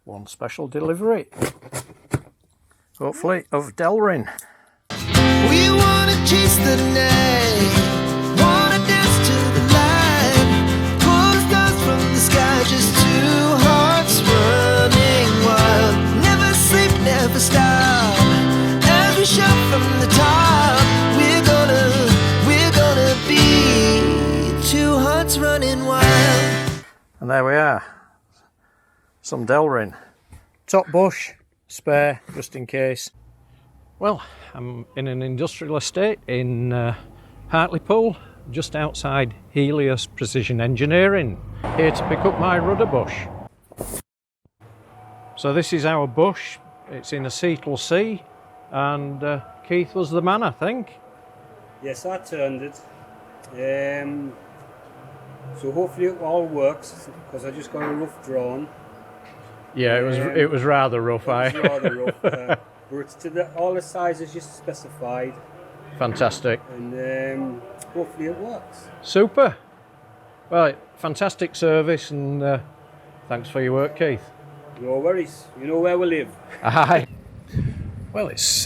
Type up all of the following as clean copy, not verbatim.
one special delivery, hopefully of Delrin. We wanna chase the night, wanna dance to the light, pull the stars from the sky, just two hearts running wild. Never sleep, never stop, as we shout from the top. We're gonna be two hearts running wild. And there we are, some Delrin. Top bush, spare, just in case. Well, I'm in an industrial estate in Hartlepool, just outside Helios Precision Engineering, here to pick up my rudder bush. So this is our bush, it's in acetal sea, and Keith was the man, I think. Yes, I turned it. So hopefully it all works, because I just got a rough drawn. Yeah, it was rather rough. It was rather rough, but it's to all the sizes you specified. Fantastic. And hopefully it works. Super. Well, fantastic service, and thanks for your work, Keith. No worries. You know where we live. Aye. Well, it's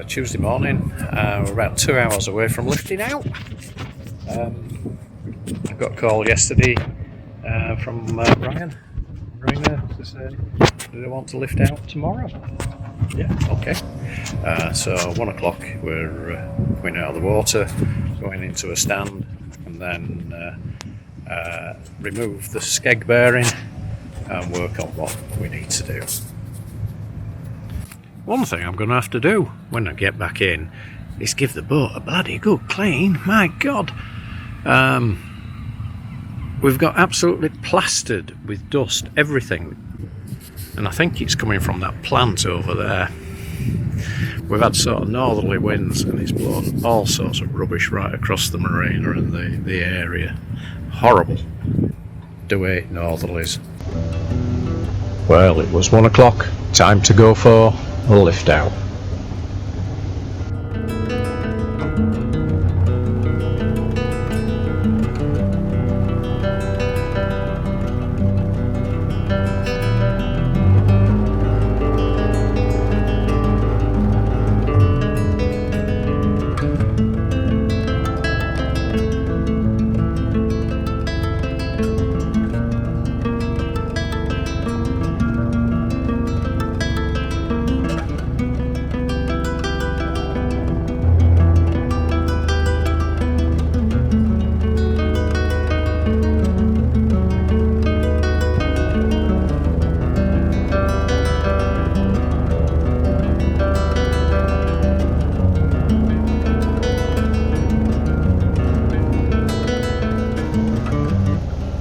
Tuesday morning. We're about 2 hours away from lifting out. I got a call yesterday from Ryan Marina to say, do they want to lift out tomorrow? Yeah, okay. So 1 o'clock we're coming out of the water, going into a stand, and then remove the skeg bearing and work on what we need to do. One thing I'm going to have to do when I get back in is give the boat a bloody good clean. My God. We've got absolutely plastered with dust, everything. And I think it's coming from that plant over there. We've had sort of northerly winds, and it's blown all sorts of rubbish right across the marina and the area. Horrible. Do 8 northerlies. Well, it was 1 o'clock. Time to go for a lift out.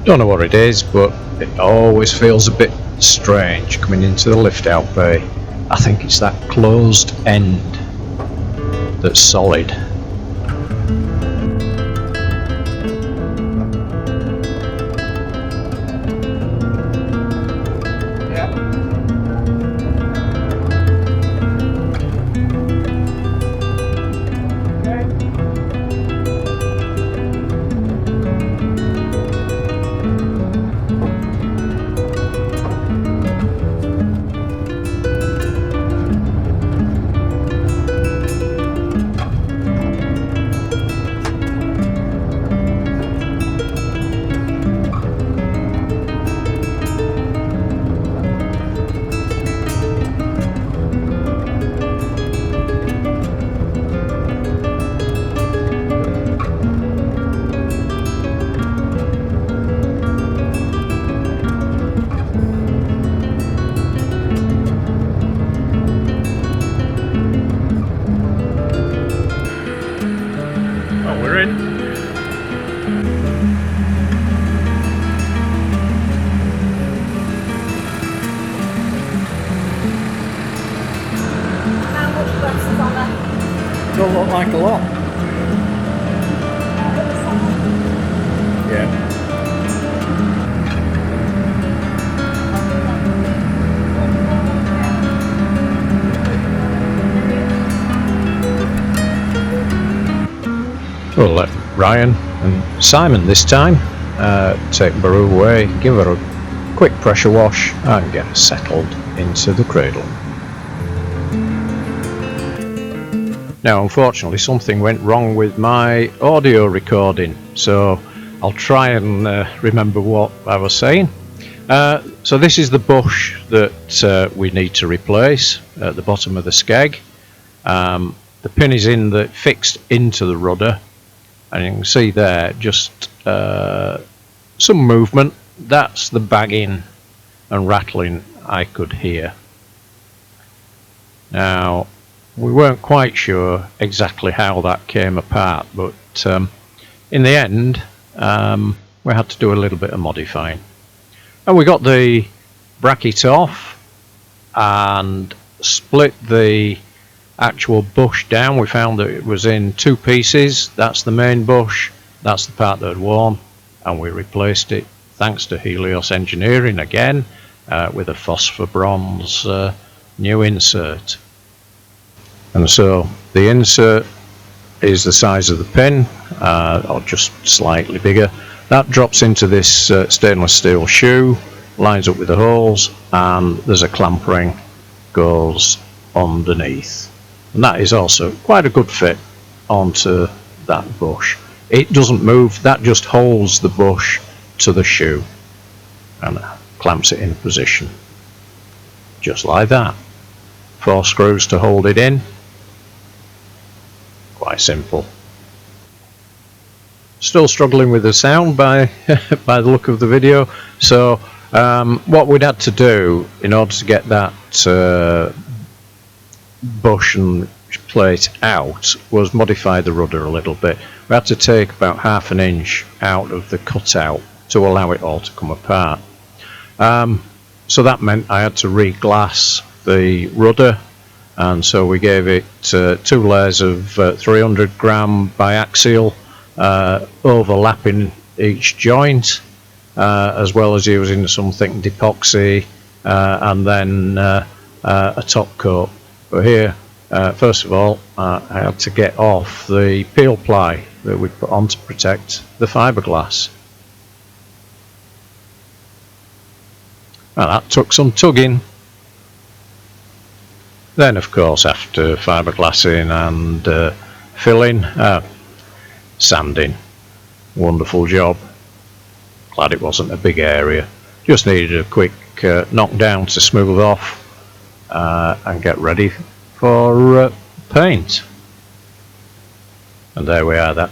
Don't know what it is, but it always feels a bit strange coming into the lift out bay. I think it's that closed end that's solid. Don't look like a lot. Yeah. We'll let Ryan and Simon this time take Baru away, give her a quick pressure wash and get settled into the cradle. Now unfortunately something went wrong with my audio recording, so I'll try and remember what I was saying. So this is the bush that we need to replace at the bottom of the skeg. The pin is fixed into the rudder, and you can see there just some movement. That's the bagging and rattling I could hear. Now we weren't quite sure exactly how that came apart, but in the end we had to do a little bit of modifying, and we got the bracket off and split the actual bush down. We found that it was in two pieces. That's the main bush, that's the part that had worn, and we replaced it thanks to Helios Engineering again with a phosphor bronze new insert. And so the insert is the size of the pin, or just slightly bigger. That drops into this stainless steel shoe, lines up with the holes, and there's a clamp ring goes underneath. And that is also quite a good fit onto that bush. It doesn't move, that just holds the bush to the shoe and clamps it in position. Just like that. 4 screws to hold it in. Quite simple. Still struggling with the sound by the look of the video, so what we'd had to do in order to get that bush and plate out was modify the rudder a little bit. We had to take about 1/2 inch out of the cutout to allow it all to come apart. So that meant I had to re-glass the rudder, and so we gave it 2 layers of 300 gram biaxial overlapping each joint, as well as using some thickened epoxy and then a top coat. But here, first of all, I had to get off the peel ply that we put on to protect the fiberglass. Well, that took some tugging. Then of course, after fiberglassing and filling, sanding. Wonderful job. Glad it wasn't a big area. Just needed a quick knock down to smooth off and get ready for paint. And there we are. That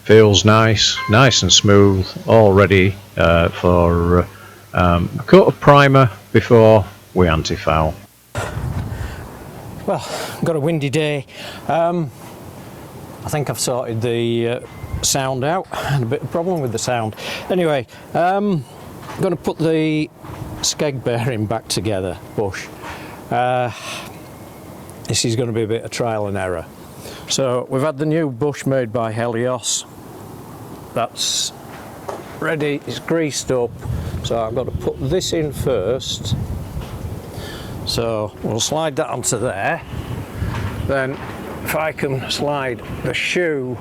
feels nice and smooth, all ready for a coat of primer before we anti-foul. Well, got a windy day. I think I've sorted the sound out. I had a bit of problem with the sound. Anyway, I'm going to put the skeg bearing back together, bush. This is going to be a bit of trial and error. So we've had the new bush made by Helios. That's ready, it's greased up. So I've got to put this in first. So we'll slide that onto there. Then if I can slide the shoe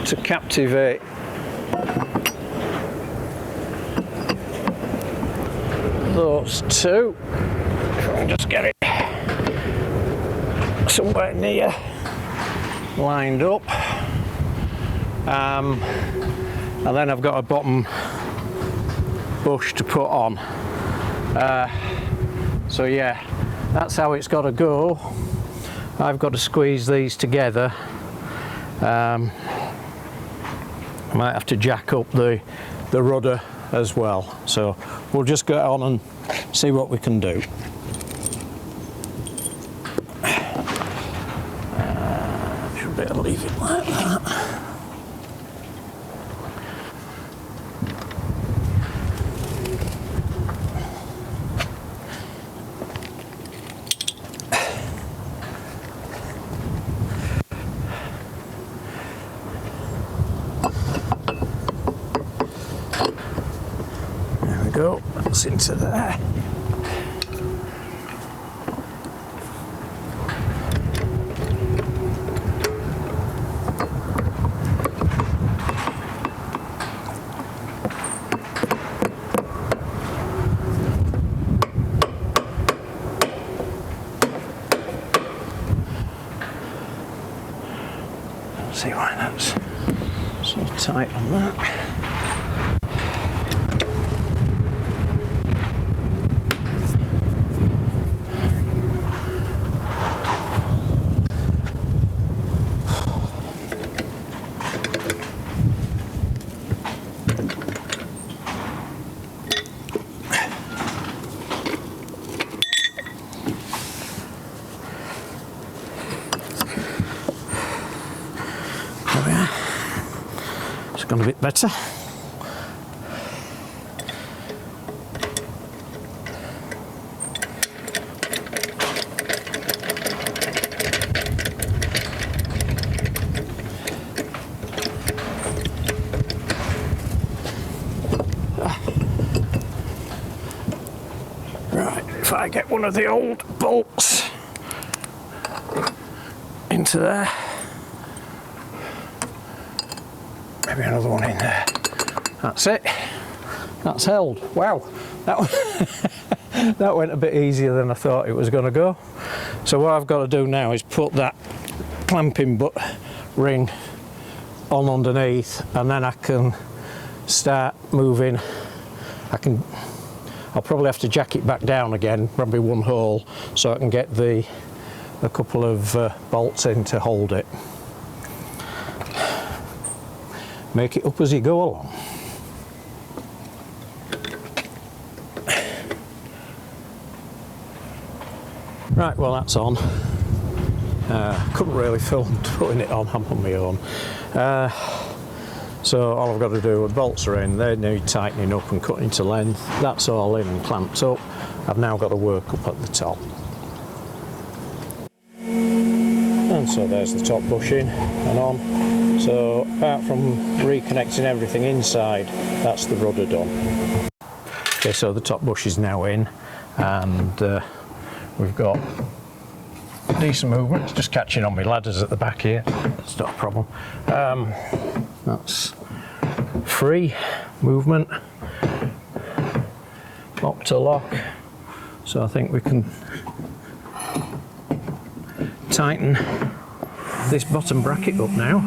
to captivate those two, if I can just get it somewhere near lined up, and then I've got a bottom bush to put on. So yeah, that's how it's got to go. I've got to squeeze these together. I might have to jack up the rudder as well. So we'll just go on and see what we can do. Should be able to leave it like that. Go, that's into there. tight on that. Gone a bit better. Right, if I get one of the old bolts into there. Maybe another one in there. That's it. That's held. Wow, that went a bit easier than I thought it was going to go. So what I've got to do now is put that clamping ring on underneath, and then I can start moving. I'll probably have to jack it back down again, probably one hole, so I can get a couple of bolts in to hold it. Make it up as you go along. Right, well that's on. Couldn't really film putting it on my own. So all I've got to do, the bolts are in, they need tightening up and cutting to length. That's all in and clamped up. I've now got to work up at the top. And so there's the top bushing and on. So apart from reconnecting everything inside, that's the rudder done. Okay, so the top bush is now in, and we've got decent movement. It's just catching on my ladders at the back here. It's not a problem. That's free movement, lock to lock. So I think we can tighten this bottom bracket up now.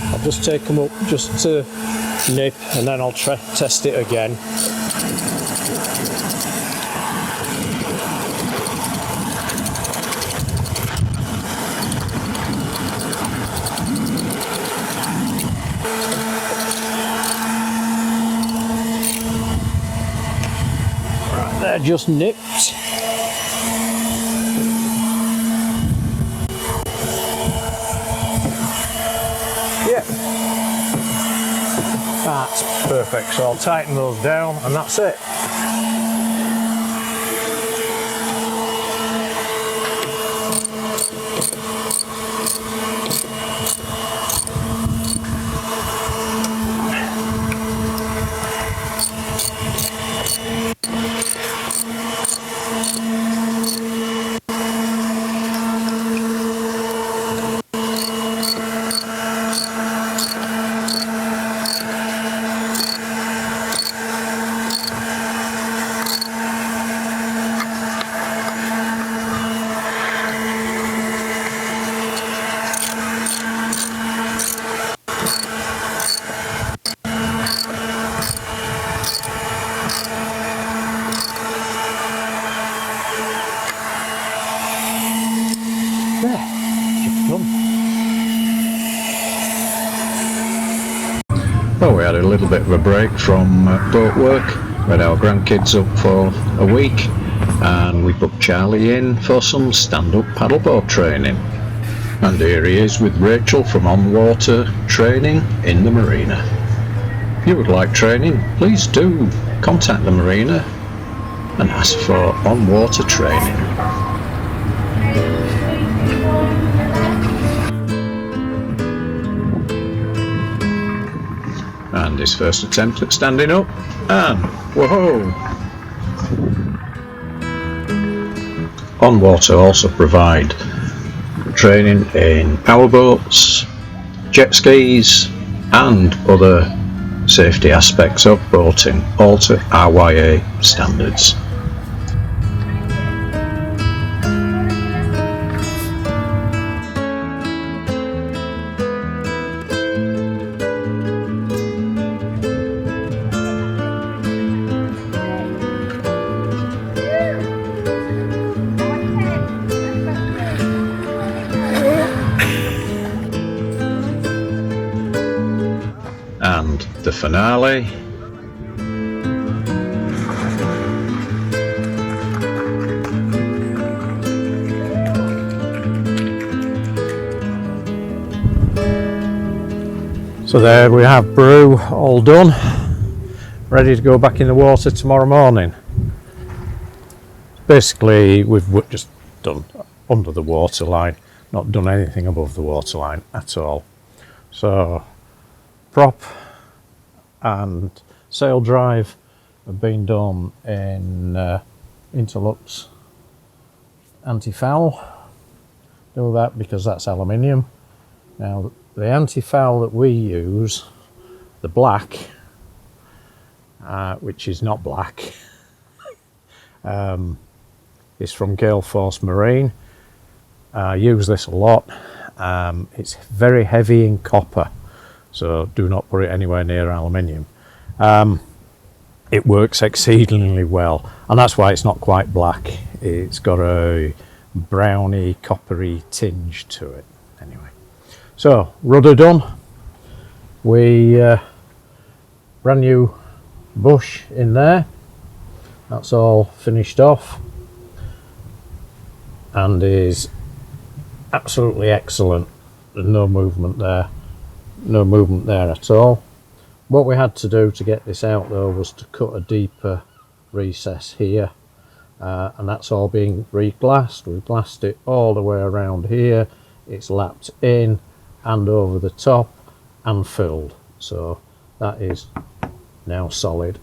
I'll just take them up just to nip, and then I'll test it again. Right, they're just nipped. That's perfect, so I'll tighten those down and that's it. Well, we had a little bit of a break from boat work. We had our grandkids up for a week, and we booked Charlie in for some stand-up paddleboard training. And here he is with Rachel from OnWater Training in the marina. If you would like training, please do contact the marina and ask for OnWater Training. And his first attempt at standing up, and whoa! OnWater also provide training in powerboats, jet skis and other safety aspects of boating, all to RYA standards. And the finale. So there we have brew all done, ready to go back in the water tomorrow morning. Basically we've just done under the waterline, not done anything above the waterline at all. So prop and sail drive have been done in Interlux anti-foul. Do that because that's aluminium. Now the anti-foul that we use, the black, which is not black, is from Gale Force Marine. I use this a lot. It's very heavy in copper, so do not put it anywhere near aluminium. It works exceedingly well, and that's why it's not quite black. It's got a browny, coppery tinge to it. Anyway, so rudder done. We brand new bush in there. That's all finished off and is absolutely excellent. There's no movement there. No movement there at all. What we had to do to get this out though was to cut a deeper recess here, and that's all being re-glassed. We glassed it all the way around here. It's lapped in and over the top and filled, so that is now solid,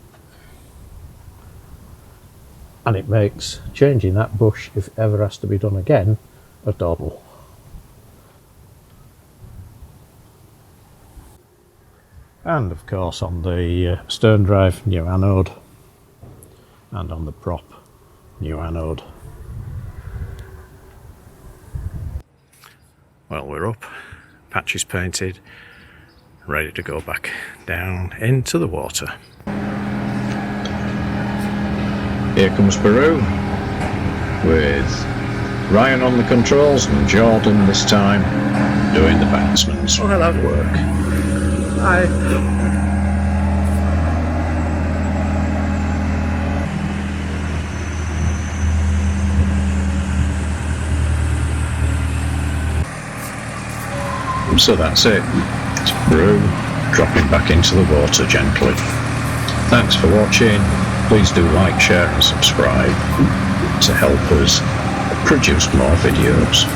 and it makes changing that bush, if it ever has to be done again, a doddle. And of course on the stern drive, new anode, and on the prop, new anode. Well, we're up, patch is painted, ready to go back down into the water. Here comes Peru with Ryan on the controls and Jordan this time doing the banksman's work. Hi. So that's it. It's Peru dropping back into the water gently. Thanks for watching. Please do like, share and subscribe to help us produce more videos.